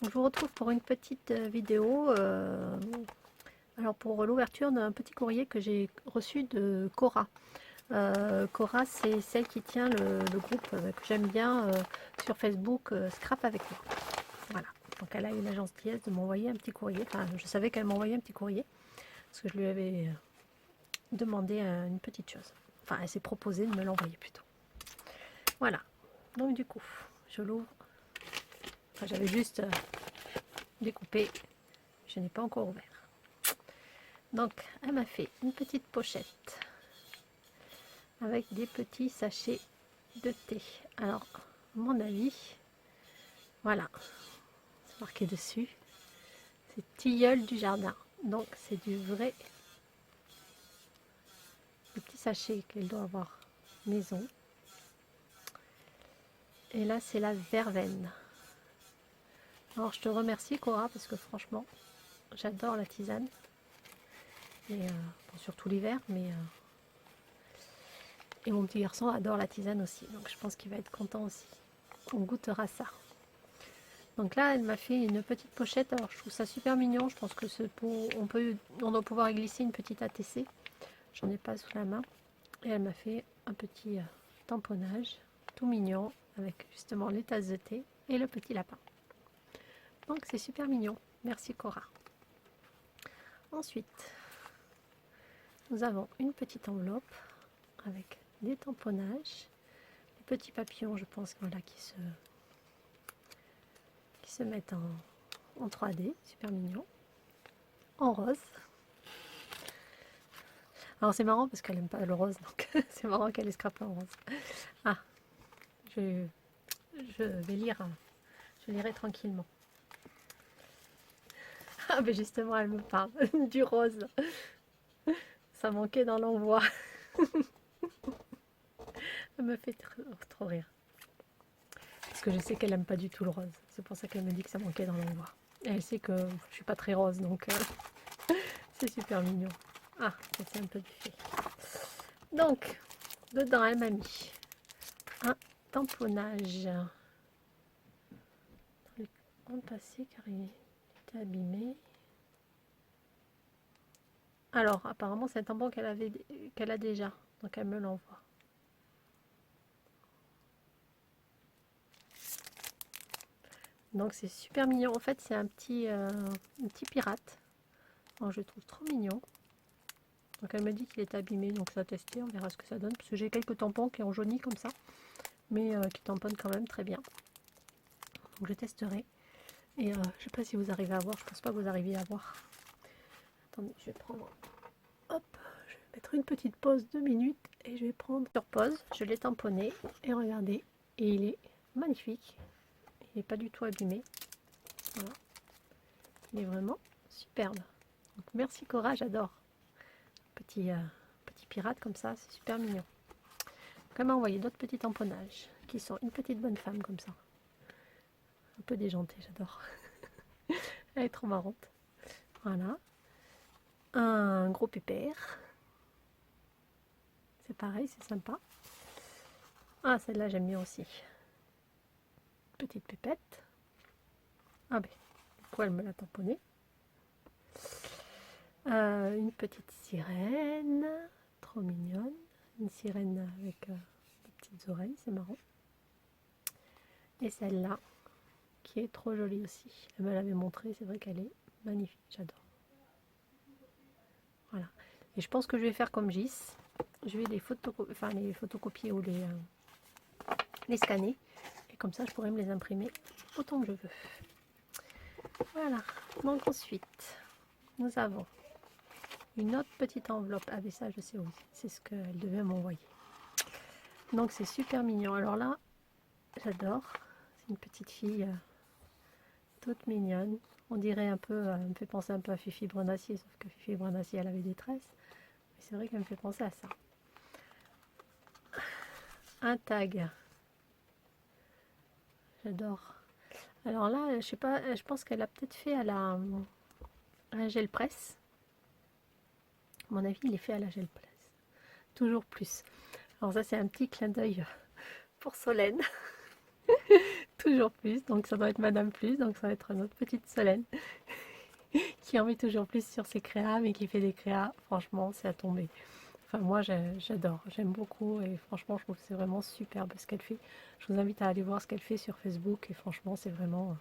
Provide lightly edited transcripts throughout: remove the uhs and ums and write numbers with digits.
Je vous retrouve pour une petite vidéo. Alors pour l'ouverture d'un petit courrier que j'ai reçu de Cora. Cora, c'est celle qui tient le groupe que j'aime bien sur Facebook, Scrap avec moi. Voilà. Donc elle a eu la gentillesse de m'envoyer un petit courrier. Enfin, je savais qu'elle m'envoyait un petit courrier parce que je lui avais demandé une petite chose. Enfin, elle s'est proposée de me l'envoyer plutôt. Voilà. Donc du coup, je l'ouvre. Enfin, j'avais juste découpé. Je n'ai pas encore ouvert. Donc, elle m'a fait une petite pochette avec des petits sachets de thé. Alors, à mon avis, voilà, c'est marqué dessus, c'est tilleul du jardin. Donc, c'est du vrai, le petit sachet qu'elle doit avoir maison. Et là, c'est la verveine. Alors, je te remercie, Cora, parce que franchement, j'adore la tisane. Et bon, surtout l'hiver, mais et mon petit garçon adore la tisane aussi. Donc, je pense qu'il va être content aussi. On goûtera ça. Donc là, elle m'a fait une petite pochette. Alors, je trouve ça super mignon. Je pense que on doit pouvoir y glisser une petite ATC. J'en ai pas sous la main. Et elle m'a fait un petit tamponnage tout mignon avec justement les tasses de thé et le petit lapin. Donc c'est super mignon. Merci Cora. Ensuite, nous avons une petite enveloppe avec des tamponnages, des petits papillons, je pense, voilà, qui se mettent en 3D, super mignon, en rose. Alors c'est marrant parce qu'elle aime pas le rose, donc c'est marrant qu'elle ait scrapé en rose. Ah, je, je vais lire, je lirai tranquillement. Ah mais justement elle me parle du rose. Ça manquait dans l'envoi. Ça me fait trop rire. Parce que je sais qu'elle aime pas du tout le rose. C'est pour ça qu'elle me dit que ça manquait dans l'envoi. Et elle sait que je suis pas très rose, donc c'est super mignon. Ah, c'est un peu du fait. Donc, dedans elle m'a mis un tamponnage. On passé car il était abîmé. Alors, apparemment, c'est un tampon qu'elle a déjà, donc elle me l'envoie. Donc c'est super mignon. En fait, c'est un petit pirate. Alors, je le trouve trop mignon. Donc elle me dit qu'il est abîmé, donc ça va tester, on verra ce que ça donne. Parce que j'ai quelques tampons qui ont jauni comme ça, mais qui tamponnent quand même très bien. Donc je testerai. Et je sais pas si vous arrivez à voir, je pense pas que vous arriviez à voir. Attendez, je vais prendre... Hop, je vais mettre une petite pause 2 minutes et je vais prendre sur pause. Je l'ai tamponné et regardez, et il est magnifique. Il n'est pas du tout abîmé. Voilà. Il est vraiment superbe. Donc, merci Cora, j'adore. Petit pirate comme ça, c'est super mignon. Donc, elle m'a envoyé d'autres petits tamponnages qui sont une petite bonne femme comme ça. Un peu déjantée, j'adore. Elle est trop marrante. Voilà. Un gros pépère. C'est pareil, c'est sympa. Ah, celle-là, j'aime bien aussi. Petite pépette. Ah ben, du coup, elle me l'a tamponné. Une petite sirène. Trop mignonne. Une sirène avec des petites oreilles, c'est marrant. Et celle-là, qui est trop jolie aussi. Elle me l'avait montré, c'est vrai qu'elle est magnifique, j'adore. Voilà. Et je pense que je vais faire comme Gis. Je vais les photocopier ou les scanner. Et comme ça, je pourrai me les imprimer autant que je veux. Voilà. Donc ensuite, nous avons une autre petite enveloppe. Ah mais ça, je sais où. C'est ce qu'elle devait m'envoyer. Donc c'est super mignon. Alors là, j'adore. C'est une petite fille toute mignonne. On dirait un peu, elle me fait penser un peu à Fifi Brenacier, sauf que Fifi Brenacier, elle avait des tresses. Mais c'est vrai qu'elle me fait penser à ça. Un tag. J'adore. Alors là, je sais pas, je pense qu'elle a peut-être fait à la gel presse. À mon avis, il est fait à la gel presse. Toujours plus. Alors ça, c'est un petit clin d'œil pour Solène. toujours plus, donc ça doit être Madame Plus, donc ça va être notre petite Solène qui en met toujours plus sur ses créas, mais qui fait des créas, franchement, c'est à tomber. Enfin, moi, j'adore, j'aime beaucoup et franchement, je trouve que c'est vraiment superbe ce qu'elle fait. Je vous invite à aller voir ce qu'elle fait sur Facebook et franchement, c'est vraiment,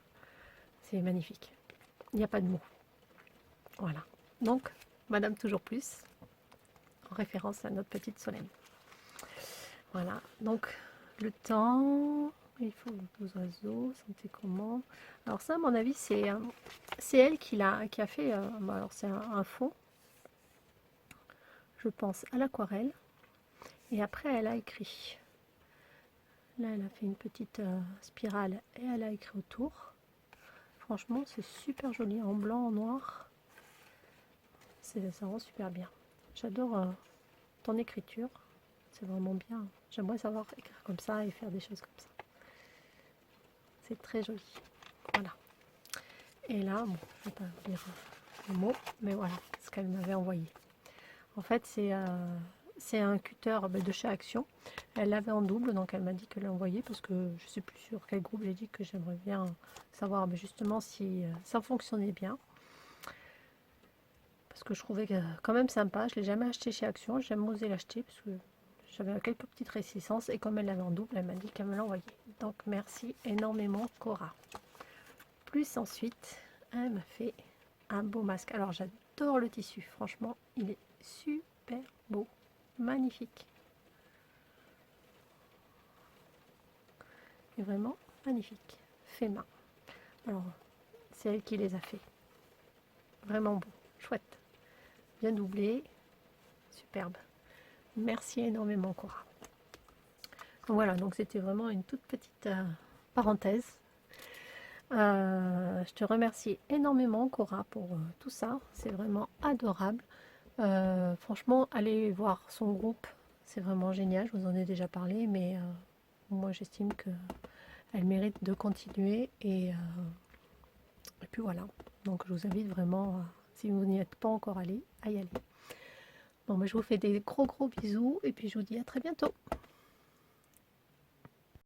c'est magnifique. Il n'y a pas de mots. Voilà. Donc, Madame Toujours Plus, en référence à notre petite Solène. Voilà. Donc, le temps, il faut les oiseaux, santé comment. Alors ça, à mon avis, c'est elle qui a fait, alors c'est un fond, je pense, à l'aquarelle. Et après, elle a écrit. Là, elle a fait une petite spirale et elle a écrit autour. Franchement, c'est super joli, en blanc, en noir. Ça rend super bien. J'adore ton écriture. C'est vraiment bien. J'aimerais savoir écrire comme ça et faire des choses comme ça. C'est très joli. Voilà. Et là, bon, je ne vais pas vous dire le mot, mais voilà ce qu'elle m'avait envoyé. En fait, c'est un cutter de chez Action. Elle l'avait en double, donc elle m'a dit qu'elle l'a envoyé parce que je ne sais plus sur quel groupe j'ai dit que j'aimerais bien savoir justement si ça fonctionnait bien. Parce que je trouvais que quand même sympa. Je ne l'ai jamais acheté chez Action. J'ai jamais osé l'acheter parce que j'avais quelques petites réticences. Et comme elle l'avait en double, elle m'a dit qu'elle me l'envoyait. Donc merci énormément Cora. Plus ensuite, elle m'a fait un beau masque. Alors j'adore le tissu. Franchement, il est super beau. Magnifique. Et vraiment magnifique. Fait main. Alors, c'est elle qui les a fait. Vraiment beau. Chouette. Bien doublé. Superbe. Merci énormément Cora. Voilà, donc c'était vraiment une toute petite parenthèse. Je te remercie énormément Cora pour tout ça. C'est vraiment adorable. Franchement, allez voir son groupe. C'est vraiment génial. Je vous en ai déjà parlé, mais moi j'estime qu'elle mérite de continuer. Et puis voilà. Donc je vous invite vraiment, si vous n'y êtes pas encore allé, à y aller. Bon, mais je vous fais des gros bisous et puis je vous dis à très bientôt.